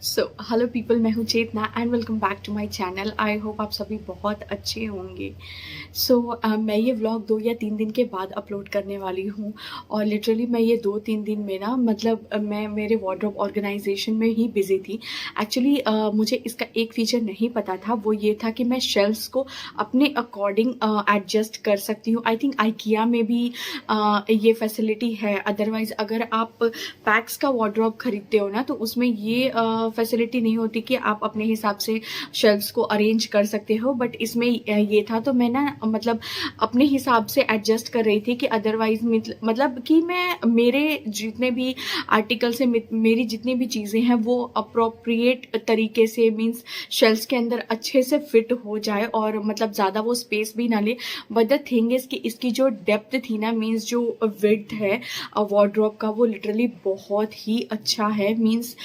So hello people, मैं हूँ Chetna and welcome back to my channel. I hope आप सभी बहुत अच्छे होंगे। मैं ये व्लॉग 2 या 3 दिन के बाद अपलोड करने वाली हूँ और लिटरली मैं ये 2-3 दिन में ना मैं मेरे वार्डरोब ऑर्गेनाइजेशन में ही बिजी थी। एक्चुअली मुझे इसका एक फीचर नहीं पता था, वो ये था कि मैं शेल्फ्स को अपने अकॉर्डिंग एडजस्ट कर सकती हूँ। आई थिंक आइकिया में भी ये फैसिलिटी है। अदरवाइज अगर आप पैक्स का वार्डरोब खरीदते हो ना तो उसमें ये फैसिलिटी नहीं होती कि आप अपने हिसाब से शेल्फ्स को अरेंज कर सकते हो। बट इसमें ये था, तो मैं ना अपने हिसाब से एडजस्ट कर रही थी कि अदरवाइज मतलब कि मैं मेरे जितने भी आर्टिकल से मेरी जितनी भी चीज़ें हैं वो अप्रोप्रिएट तरीके से मीन्स शेल्फ्स के अंदर अच्छे से फिट हो जाए और मतलब ज़्यादा वो स्पेस भी ना ले। बट द थिंग इज़ कि इसकी जो डेप्थ थी ना, मीन्स जो विड्थ है वार्डरोब का, वो लिटरली बहुत ही अच्छा है। मीन्स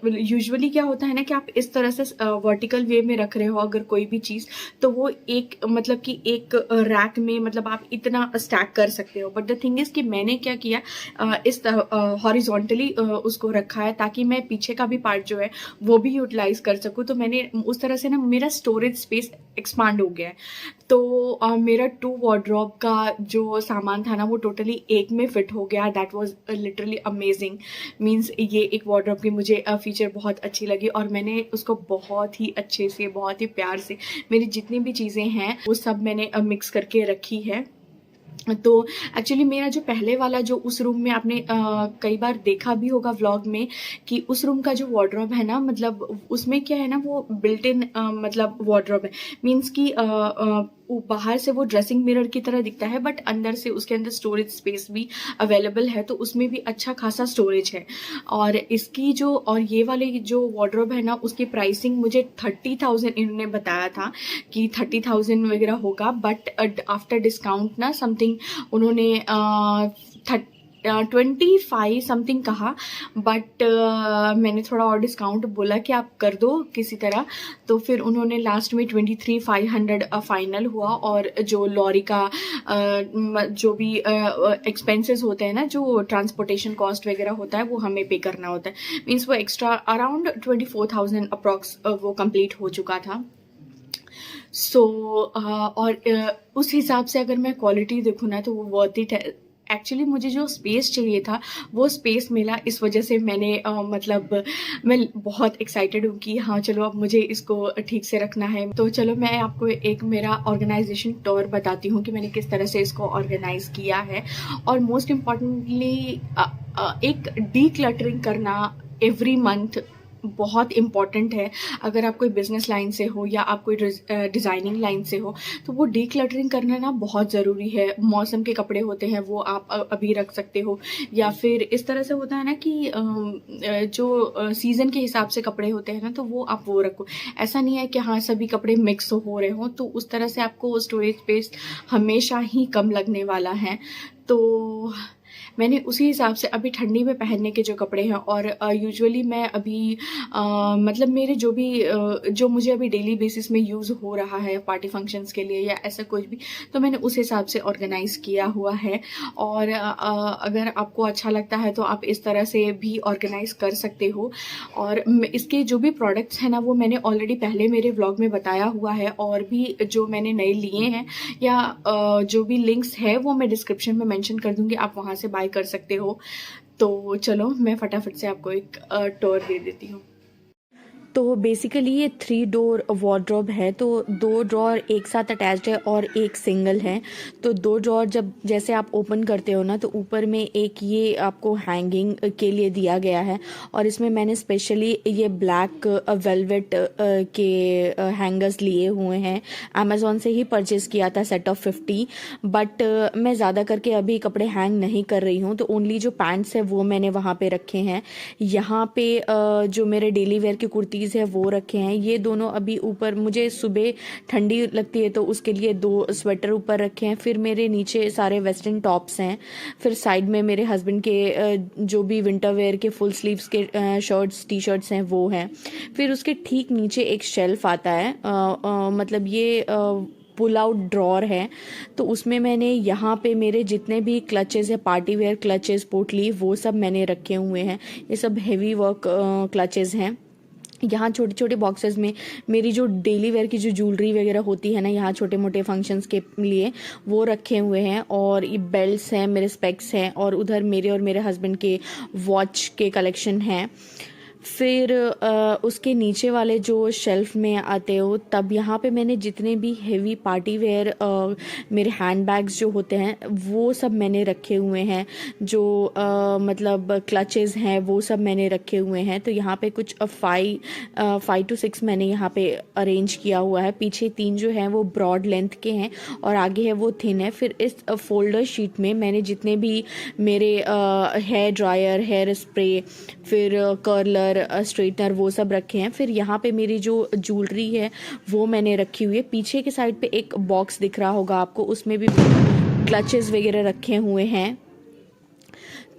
यूजुअली क्या होता है ना कि आप इस तरह से वर्टिकल वे में रख रहे हो अगर कोई भी चीज़, तो वो एक मतलब कि एक रैक में मतलब आप इतना स्टैक कर सकते हो। बट द थिंग इज़ कि मैंने क्या किया, इस हॉरिजॉन्टली उसको रखा है ताकि मैं पीछे का भी पार्ट जो है वो भी यूटिलाइज कर सकूँ। तो मैंने उस तरह से ना मेरा स्टोरेज स्पेस एक्सपांड हो गया है। तो मेरा 2 वार्डरोब का जो सामान था ना वो टोटली एक में फिट हो गया। That was literally amazing. Means ये एक वार्डरोब की मुझे फीचर बहुत अच्छी लगी और मैंने उसको बहुत ही अच्छे से, बहुत ही प्यार से मेरी जितनी भी चीज़ें हैं वो सब मैंने मिक्स करके रखी है। तो एक्चुअली मेरा जो पहले वाला जो उस रूम में आपने कई बार देखा भी होगा व्लॉग में कि उस रूम का जो वार्डरोब है ना, मतलब उसमें क्या है ना, वो बिल्ट इन मतलब वार्डरोब है। मीन्स कि वो बाहर से वो ड्रेसिंग मिरर की तरह दिखता है बट अंदर से उसके अंदर स्टोरेज स्पेस भी अवेलेबल है, तो उसमें भी अच्छा खासा स्टोरेज है। और इसकी जो और ये वाले जो वार्डरोब है ना उसकी प्राइसिंग मुझे 30,000 इन्होंने बताया था कि 30,000 वगैरह होगा। बट आफ्टर डिस्काउंट ना समथिंग उन्होंने 25 समथिंग कहा। बट मैंने थोड़ा और डिस्काउंट बोला कि आप कर दो किसी तरह, तो फिर उन्होंने लास्ट में 23,500 फाइनल हुआ। और जो लॉरी का जो भी एक्सपेंसेस होते हैं ना, जो ट्रांसपोर्टेशन कॉस्ट वगैरह होता है वो हमें पे करना होता है। मीन्स वो एक्स्ट्रा अराउंड 24,000 अप्रॉक्स वो कंप्लीट हो चुका था। उस हिसाब से अगर मैं क्वालिटी देखूँ ना तो वो वर्थ इट है। एक्चुअली मुझे जो स्पेस चाहिए था वो स्पेस मिला, इस वजह से मैंने मैं बहुत एक्साइटेड हूँ कि हाँ चलो अब मुझे इसको ठीक से रखना है। तो चलो मैं आपको एक मेरा ऑर्गेनाइजेशन टूर बताती हूँ कि मैंने किस तरह से इसको ऑर्गेनाइज किया है। और मोस्ट इम्पॉर्टेंटली एक डी क्लटरिंग करना एवरी मंथ बहुत इम्पॉर्टेंट है। अगर आप कोई बिजनेस लाइन से हो या आप कोई डिज़ाइनिंग लाइन से हो तो वो डी क्लटरिंग करना ना बहुत ज़रूरी है। मौसम के कपड़े होते हैं वो आप अभी रख सकते हो, या फिर इस तरह से होता है ना कि जो सीज़न के हिसाब से कपड़े होते हैं ना तो वो आप वो रखो। ऐसा नहीं है कि हाँ सभी कपड़े मिक्स हो रहे हो, तो उस तरह से आपको स्टोरेज स्पेस हमेशा ही कम लगने वाला है। तो मैंने उसी हिसाब से अभी ठंडी में पहनने के जो कपड़े हैं, और यूजुअली मैं अभी मतलब मेरे जो भी जो मुझे अभी डेली बेसिस में यूज़ हो रहा है पार्टी फंक्शंस के लिए या ऐसा कुछ भी, तो मैंने उस हिसाब से ऑर्गेनाइज़ किया हुआ है। और अगर आपको अच्छा लगता है तो आप इस तरह से भी ऑर्गेनाइज़ कर सकते हो। और इसके जो भी प्रोडक्ट्स हैं ना वो मैंने ऑलरेडी पहले मेरे व्लॉग में बताया हुआ है, और भी जो मैंने नए लिए हैं या जो भी लिंक्स है वो मैं डिस्क्रिप्शन में मेंशन कर दूंगी, आप वहाँ से बाय कर सकते हो। तो चलो मैं फटाफट से आपको एक टूर दे देती हूँ। तो बेसिकली ये 3 डोर वार्डरोब है, तो 2 ड्रॉर एक साथ अटैच्ड है और एक सिंगल है। तो 2 ड्रॉर जब जैसे आप ओपन करते हो ना तो ऊपर में एक ये आपको हैंगिंग के लिए दिया गया है, और इसमें मैंने स्पेशली ये ब्लैक वेलवेट के हैंगर्स लिए हुए हैं। अमेज़ॉन से ही परचेज़ किया था सेट ऑफ 50। बट मैं ज़्यादा करके अभी कपड़े हैंग नहीं कर रही हूँ, तो ओनली जो पैंट्स है वो मैंने वहाँ पे रखे हैं। यहाँ पे जो मेरे डेली वेयर की कुर्तीज़ है वो रखे हैं। ये दोनों अभी ऊपर, मुझे सुबह ठंडी लगती है तो उसके लिए 2 स्वेटर ऊपर रखे हैं। फिर मेरे नीचे सारे वेस्टर्न टॉप्स हैं। फिर साइड में मेरे हस्बैंड के जो भी विंटर वेयर के फुल स्लीव्स के शर्ट्स टी शर्ट्स हैं वो हैं। फिर उसके ठीक नीचे एक शेल्फ आता है, मतलब ये पुल आउट ड्रॉर है। तो उसमें मैंने यहाँ पे मेरे जितने भी क्लचेस है, पार्टी वेयर क्लचेस, पोटली, वो सब मैंने रखे हुए हैं। ये सब हेवी वर्क क्लचेस हैं। यहाँ छोटे छोटे बॉक्सेस में मेरी जो डेली वेयर की जो ज्वेलरी वगैरह होती है ना, यहाँ छोटे मोटे फंक्शंस के लिए वो रखे हुए हैं। और ये बेल्ट्स हैं, मेरे स्पेक्स हैं, और उधर मेरे और मेरे हस्बैंड के वॉच के कलेक्शन हैं। फिर उसके नीचे वाले जो शेल्फ में आते हो, तब यहाँ पे मैंने जितने भी हेवी पार्टी वेयर मेरे हैंड बैग्स जो होते हैं वो सब मैंने रखे हुए हैं। जो मतलब क्लचेस हैं वो सब मैंने रखे हुए हैं। तो यहाँ पे कुछ 5 to 6 मैंने यहाँ पे अरेंज किया हुआ है। पीछे 3 जो हैं वो ब्रॉड लेंथ के हैं और आगे है वो थिन है। फिर इस फोल्डर शीट में मैंने जितने भी मेरे हेयर ड्रायर, हेयर स्प्रे, फिर कर्लर, स्ट्रेटनर, वो सब रखे हैं। फिर यहाँ पे मेरी जो ज्वेलरी है वो मैंने रखी हुई है। पीछे के साइड पे एक बॉक्स दिख रहा होगा आपको, उसमें भी क्लचेस वगैरह रखे हुए हैं।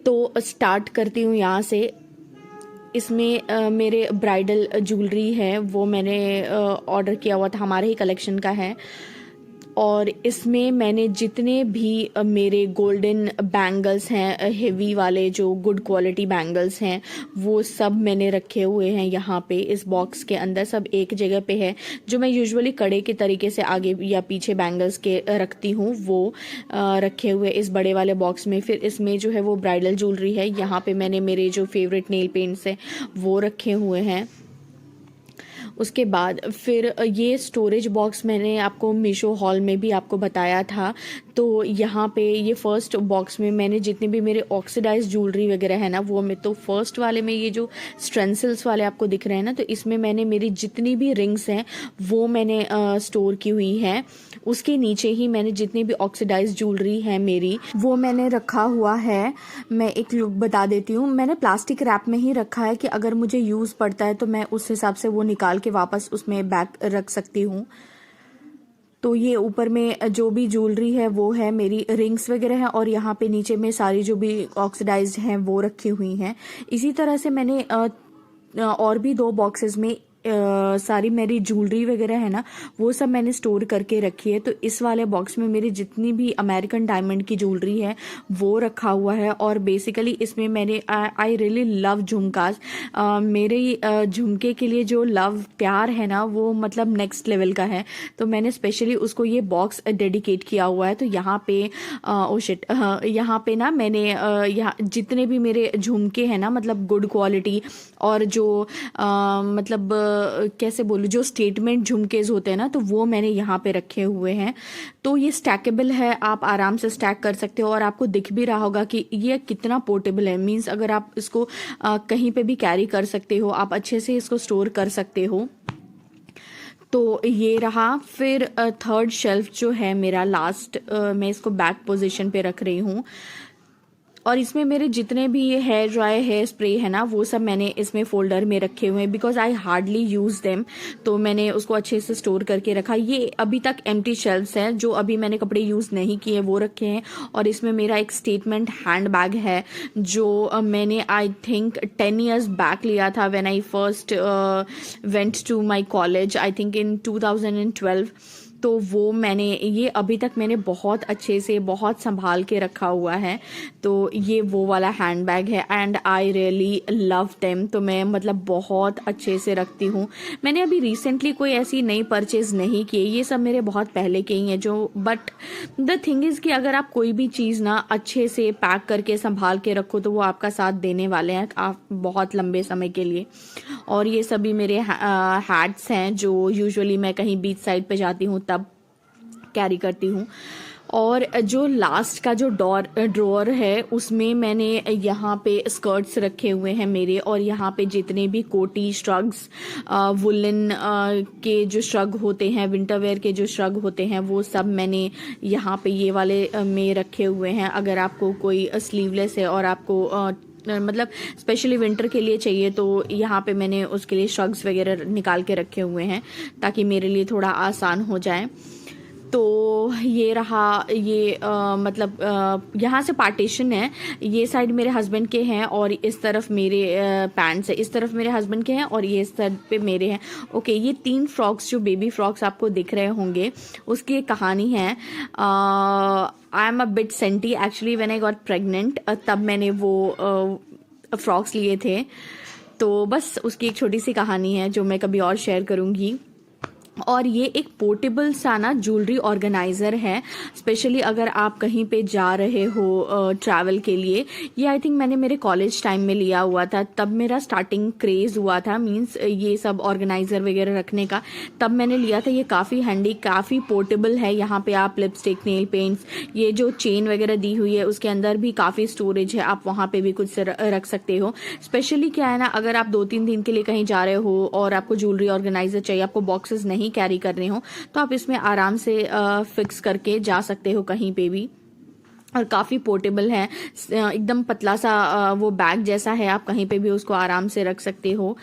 तो स्टार्ट करती हूँ यहाँ से। इसमें मेरे ब्राइडल ज्वेलरी है वो मैंने ऑर्डर किया हुआ था, हमारे ही कलेक्शन का है। और इसमें मैंने जितने भी मेरे गोल्डन बैंगल्स हैं, हेवी वाले जो गुड क्वालिटी बैंगल्स हैं, वो सब मैंने रखे हुए हैं यहाँ पे इस बॉक्स के अंदर। सब एक जगह पे है। जो मैं यूजुअली कड़े के तरीके से आगे या पीछे बैंगल्स के रखती हूँ वो रखे हुए इस बड़े वाले बॉक्स में। फिर इसमें जो है वो ब्राइडल ज्वेलरी है। यहाँ पे मैंने मेरे जो फेवरेट नेल पेंट्स हैं वो रखे हुए हैं। उसके बाद फिर ये स्टोरेज बॉक्स मैंने आपको मीशो हॉल में भी आपको बताया था। तो यहाँ पे ये फर्स्ट बॉक्स में मैंने जितने भी मेरे ऑक्सीडाइज ज्वेलरी वगैरह है ना वो में, तो फर्स्ट वाले में ये जो स्ट्रेंसिल्स वाले आपको दिख रहे हैं ना, तो इसमें मैंने मेरी जितनी भी रिंग्स हैं वो मैंने स्टोर की हुई है। उसके नीचे ही मैंने जितनी भी ऑक्सीडाइज ज्वेलरी है मेरी वो मैंने रखा हुआ है। मैं एक लुक बता देती हूँ। मैंने प्लास्टिक रैप में ही रखा है कि अगर मुझे यूज़ पड़ता है तो मैं उस हिसाब से वो निकाल के वापस उसमें बैग रख सकती हूँ। तो ये ऊपर में जो भी ज्वेलरी है वो है, मेरी रिंग्स वगैरह है, और यहाँ पे नीचे में सारी जो भी ऑक्सीडाइज्ड हैं वो रखी हुई हैं। इसी तरह से मैंने और भी 2 बॉक्सेस में सारी मेरी ज्वेलरी वगैरह है ना वो सब मैंने स्टोर करके रखी है। तो इस वाले बॉक्स में मेरी जितनी भी अमेरिकन डायमंड की ज्वेलरी है वो रखा हुआ है। और बेसिकली इसमें मैंने आई रियली लव झुमकास। मेरे झुमके के लिए जो लव प्यार है ना वो मतलब नेक्स्ट लेवल का है। तो मैंने स्पेशली उसको ये बॉक्स डेडिकेट किया हुआ है। तो यहाँ पे यहाँ पे ना मैंने यहाँ जितने भी मेरे झुमके हैं ना, मतलब गुड क्वालिटी, और जो मतलब कैसे बोलूँ, जो स्टेटमेंट झुमकेज होते हैं ना, तो वो मैंने यहाँ पे रखे हुए हैं। तो ये स्टैकेबल है, आप आराम से स्टैक कर सकते हो। और आपको दिख भी रहा होगा कि ये कितना पोर्टेबल है। मीन्स अगर आप इसको कहीं पे भी कैरी कर सकते हो, आप अच्छे से इसको स्टोर कर सकते हो। तो ये रहा। फिर थर्ड शेल्फ जो है मेरा लास्ट, मैं इसको बैक पोजीशन पे रख रही हूँ। और इसमें मेरे जितने भी हेयर ड्राई, हेयर स्प्रे है ना वो सब मैंने इसमें फोल्डर में रखे हुए हैं, because I hardly use them. तो मैंने उसको अच्छे से स्टोर करके रखा। ये अभी तक एम्प्टी शेल्फ्स हैं, जो अभी मैंने कपड़े यूज़ नहीं किए वो रखे हैं। और इसमें मेरा एक स्टेटमेंट हैंड बैग है जो मैंने आई थिंक 10 years बैक लिया था when I first went to my college, I think in 2012। तो वो मैंने ये अभी तक मैंने बहुत अच्छे से बहुत संभाल के रखा हुआ है। तो ये वो वाला हैंड बैग है and I really love them. तो मैं मतलब बहुत अच्छे से रखती हूँ। मैंने अभी रिसेंटली कोई ऐसी नई परचेज नहीं की, ये सब मेरे बहुत पहले के ही हैं जो। बट द थिंग इज़ कि अगर आप कोई भी चीज़ ना अच्छे से पैक करके संभाल के रखो तो वो आपका साथ देने वाले हैं आप बहुत लंबे समय के लिए। और ये सभी मेरे हैट्स हैं जो यूजुअली मैं कहीं बीच साइड पे जाती हूँ तब कैरी करती हूँ। और जो लास्ट का जो ड्रॉअर है उसमें मैंने यहाँ पे स्कर्ट्स रखे हुए हैं मेरे। और यहाँ पे जितने भी कोटी, श्रग्स, वुलन के जो श्रग होते हैं, विंटर वेयर के जो श्रग होते हैं, वो सब मैंने यहाँ पे ये वाले में रखे हुए हैं। अगर आपको कोई स्लीवलेस है और आपको मतलब स्पेशली विंटर के लिए चाहिए तो यहाँ पे मैंने उसके लिए श्रग्स वगैरह निकाल के रखे हुए हैं ताकि मेरे लिए थोड़ा आसान हो जाए। तो ये रहा, ये मतलब यहाँ से पार्टीशन है, ये साइड मेरे हस्बैंड के हैं और इस तरफ मेरे पैंट्स है, इस तरफ मेरे हस्बैंड के हैं और ये इस साइड पे मेरे हैं। ओके, ये 3 फ्रॉक्स जो बेबी फ्रॉक्स आपको दिख रहे होंगे उसकी एक कहानी है। I am a bit senti actually when I got pregnant, तब मैंने वो फ्रॉक्स लिए थे। तो बस उसकी एक छोटी सी कहानी है जो मैं कभी और शेयर करूँगी। और ये एक पोर्टेबल सा ना ज्वेलरी ऑर्गेनाइज़र है, स्पेशली अगर आप कहीं पे जा रहे हो ट्रैवल के लिए। ये आई थिंक मैंने मेरे कॉलेज टाइम में लिया हुआ था, तब मेरा स्टार्टिंग क्रेज़ हुआ था, मींस ये सब ऑर्गेनाइज़र वगैरह रखने का, तब मैंने लिया था। ये काफ़ी हैंडी, काफ़ी पोर्टेबल है। यहाँ पे आप लिपस्टिक, नेल पेंट्स, ये जो चेन वगैरह दी हुई है उसके अंदर भी काफ़ी स्टोरेज है, आप वहाँ पे भी कुछ रख सकते हो। स्पेशली क्या है ना, अगर आप 2-3 दिन के लिए कहीं जा रहे हो और आपको ज्वेलरी ऑर्गेनाइज़र चाहिए, आपको बॉक्सेस नहीं कैरी करने हो, तो आप इसमें आराम से फिक्स करके जा सकते हो कहीं पे भी। और काफ़ी पोर्टेबल है, एकदम पतला सा वो बैग जैसा है, आप कहीं पे भी उसको आराम से रख सकते हो।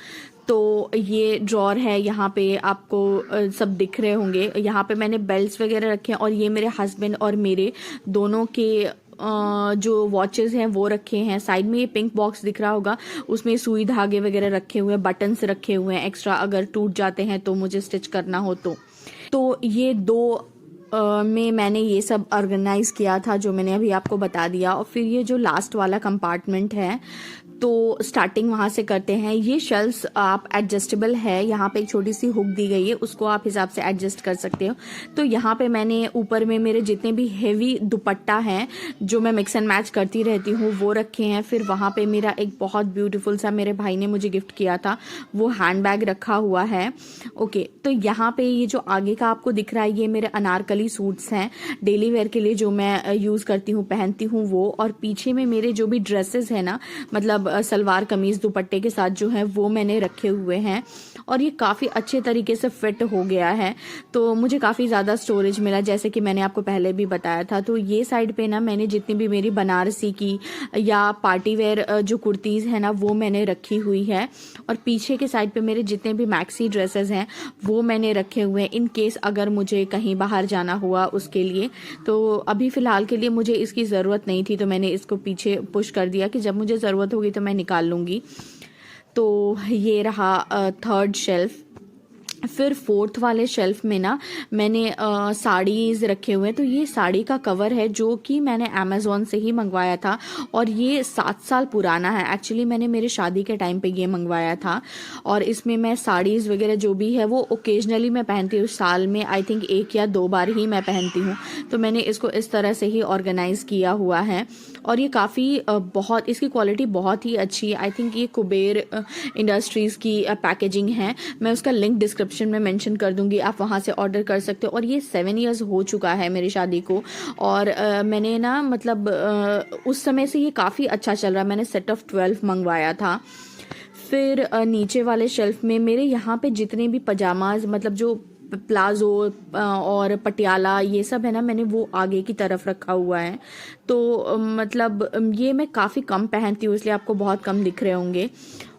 तो ये ड्रॉर है, यहाँ पे आपको सब दिख रहे होंगे। यहाँ पे मैंने बेल्ट्स वगैरह रखे हैं और ये मेरे हस्बैंड और मेरे दोनों के जो वॉचेस हैं वो रखे हैं। साइड में ये पिंक बॉक्स दिख रहा होगा, उसमें सुई धागे वगैरह रखे हुए हैं, बटन्स रखे हुए हैं एक्स्ट्रा, अगर टूट जाते हैं तो मुझे स्टिच करना हो तो ये 2 में मैंने ये सब ऑर्गेनाइज किया था जो मैंने अभी आपको बता दिया। और फिर ये जो लास्ट वाला कंपार्टमेंट है, तो स्टार्टिंग वहाँ से करते हैं। ये शेल्फ्स आप एडजस्टेबल है, यहाँ पे एक छोटी सी हुक दी गई है, उसको आप हिसाब से एडजस्ट कर सकते हो। तो यहाँ पे मैंने ऊपर में मेरे जितने भी हेवी दुपट्टा हैं जो मैं मिक्स एंड मैच करती रहती हूँ वो रखे हैं। फिर वहाँ पे मेरा एक बहुत ब्यूटीफुल सा मेरे भाई ने मुझे गिफ्ट किया था वो हैंड बैग रखा हुआ है। ओके, तो यहाँ पे ये जो आगे का आपको दिख रहा है ये मेरे अनारकली सूट्स हैं डेली वेयर के लिए, जो मैं यूज़ करती हूँ, पहनती हूँ वो। और पीछे में मेरे जो भी ड्रेसेस है ना, मतलब सलवार कमीज दुपट्टे के साथ जो है वो मैंने रखे हुए हैं। और ये काफ़ी अच्छे तरीके से फिट हो गया है, तो मुझे काफ़ी ज़्यादा स्टोरेज मिला, जैसे कि मैंने आपको पहले भी बताया था। तो ये साइड पे ना मैंने जितनी भी मेरी बनारसी की या पार्टी वेयर जो कुर्तीज़ है ना वो मैंने रखी हुई है। और पीछे के साइड पे मेरे जितने भी मैक्सी ड्रेसेस हैं वो मैंने रखे हुए हैं, इन केस अगर मुझे कहीं बाहर जाना हुआ उसके लिए। तो अभी फ़िलहाल के लिए मुझे इसकी ज़रूरत नहीं थी, तो मैंने इसको पीछे पुश कर दिया कि जब मुझे ज़रूरत होगी तो मैं निकाल लूँगी। तो ये रहा 3rd शेल्फ। फिर 4th वाले शेल्फ में ना मैंने साड़ीज़ रखे हुए हैं। तो ये साड़ी का कवर है जो कि मैंने अमेज़ॉन से ही मंगवाया था और ये 7 साल पुराना है। एक्चुअली मैंने मेरे शादी के टाइम पे ये मंगवाया था। और इसमें मैं साड़ीज़ वगैरह जो भी है वो ओकेजनली मैं पहनती हूँ, साल में आई थिंक 1 या 2 बार ही मैं पहनती हूँ। तो मैंने इसको इस तरह से ही ऑर्गेनाइज़ किया हुआ है। और ये काफ़ी बहुत, इसकी क्वालिटी बहुत ही अच्छी है। आई थिंक ये कुबेर इंडस्ट्रीज़ की पैकेजिंग है, मैं उसका लिंक डिस्क्रिप्शन में मेंशन कर दूंगी, आप वहाँ से ऑर्डर कर सकते हो। और ये 7 इयर्स हो चुका है मेरी शादी को और मैंने ना मतलब उस समय से ये काफ़ी अच्छा चल रहा है। मैंने सेट ऑफ 12 मंगवाया था। फिर नीचे वाले शेल्फ में मेरे यहाँ पे जितने भी पजामाज, मतलब जो प्लाजो और पटियाला ये सब है ना, मैंने वो आगे की तरफ रखा हुआ है। तो मतलब ये मैं काफ़ी कम पहनती हूँ, इसलिए आपको बहुत कम दिख रहे होंगे।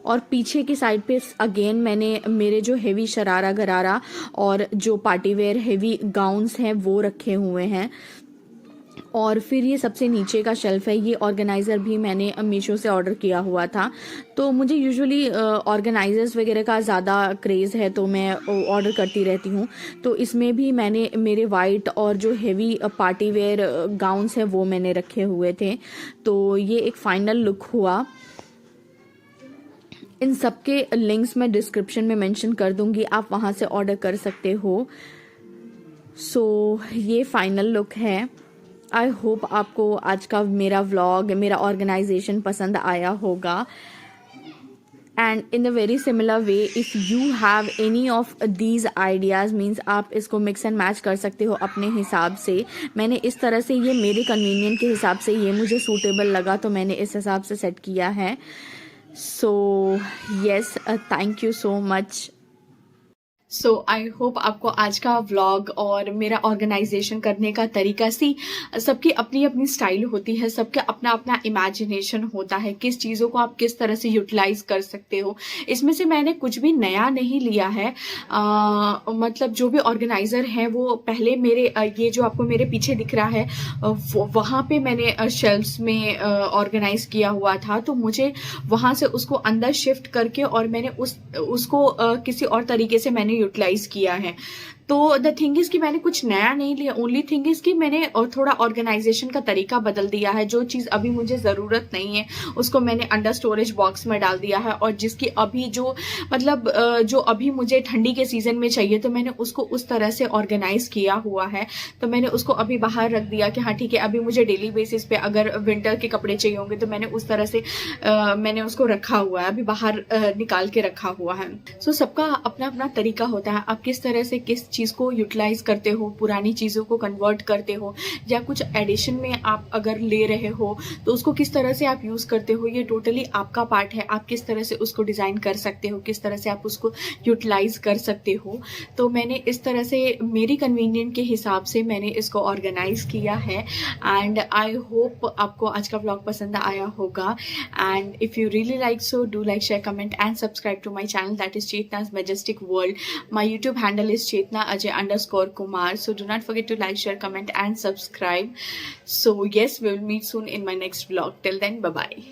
और पीछे की साइड पे अगेन मैंने मेरे जो हेवी शरारा गरारा और जो पार्टी वेयर हेवी गाउन्स हैं वो रखे हुए हैं। और फिर ये सबसे नीचे का शेल्फ है, ये ऑर्गेनाइज़र भी मैंने मीशो से ऑर्डर किया हुआ था। तो मुझे यूजुअली ऑर्गेनाइजर्स वगैरह का ज़्यादा क्रेज़ है, तो मैं ऑर्डर करती रहती हूँ। तो इसमें भी मैंने मेरे वाइट और जो हेवी पार्टी वेयर गाउन्स हैं वो मैंने रखे हुए थे। तो ये एक फाइनल लुक हुआ। इन सब के लिंक्स मैं डिस्क्रिप्शन में मेंशन कर दूंगी, आप वहाँ से ऑर्डर कर सकते हो। सो ये फाइनल लुक है। आई होप आपको आज का मेरा व्लॉग, मेरा ऑर्गेनाइजेशन पसंद आया होगा। And in a very similar way, if you have any of these ideas, means आप इसको मिक्स एंड मैच कर सकते हो अपने हिसाब से। मैंने इस तरह से, ये मेरे कन्वीनियंट के हिसाब से ये मुझे सूटेबल लगा, तो मैंने इस हिसाब से सेट किया है। So yes, thank you so much. So I hope आपको आज का व्लॉग और मेरा ऑर्गेनाइजेशन करने का तरीका सबकी अपनी अपनी स्टाइल होती है, सबका अपना अपना इमेजिनेशन होता है, किस चीज़ों को आप किस तरह से यूटिलाइज कर सकते हो। इसमें से मैंने कुछ भी नया नहीं लिया है। मतलब जो भी ऑर्गेनाइज़र है वो पहले मेरे ये जो आपको मेरे पीछे दिख रहा है वहाँ पे मैंने शेल्फ्स में ऑर्गेनाइज किया हुआ था, तो मुझे वहाँ से उसको अंदर शिफ्ट करके और मैंने उसको किसी और तरीके से मैंने यूटिलाइज किया है। तो द थिंग इज कि मैंने कुछ नया नहीं लिया, ओनली थिंग इज कि मैंने और थोड़ा ऑर्गेनाइजेशन का तरीका बदल दिया है। जो चीज़ अभी मुझे ज़रूरत नहीं है उसको मैंने अंडर स्टोरेज बॉक्स में डाल दिया है, और जिसकी अभी जो मतलब जो अभी मुझे ठंडी के सीज़न में चाहिए तो मैंने उसको उस तरह से ऑर्गेनाइज किया हुआ है। तो मैंने उसको अभी बाहर रख दिया कि हाँ ठीक है, अभी मुझे डेली बेसिस पे अगर विंटर के कपड़े चाहिए होंगे तो मैंने उस तरह से मैंने उसको रखा हुआ है, अभी बाहर निकाल के रखा हुआ है। सो सबका अपना अपना तरीका होता है, आप किस तरह से किस चीज़ को यूटिलाइज करते हो, पुरानी चीज़ों को कन्वर्ट करते हो, या कुछ एडिशन में आप अगर ले रहे हो तो उसको किस तरह से आप यूज़ करते हो, ये टोटली आपका पार्ट है। आप किस तरह से उसको डिज़ाइन कर सकते हो, किस तरह से आप उसको यूटिलाइज कर सकते हो। तो मैंने इस तरह से मेरी कन्वीनियंट के हिसाब से मैंने इसको ऑर्गेनाइज किया है, एंड आई होप आपको आज का व्लॉग पसंद आया होगा। And if you really like so do like, share, comment and subscribe to my channel, that is चेतना's Majestic World. My YouTube handle is Chetna_Kumar. So do not forget to like, share, comment and subscribe. So yes, we will meet soon in my next vlog. Till then, bye bye.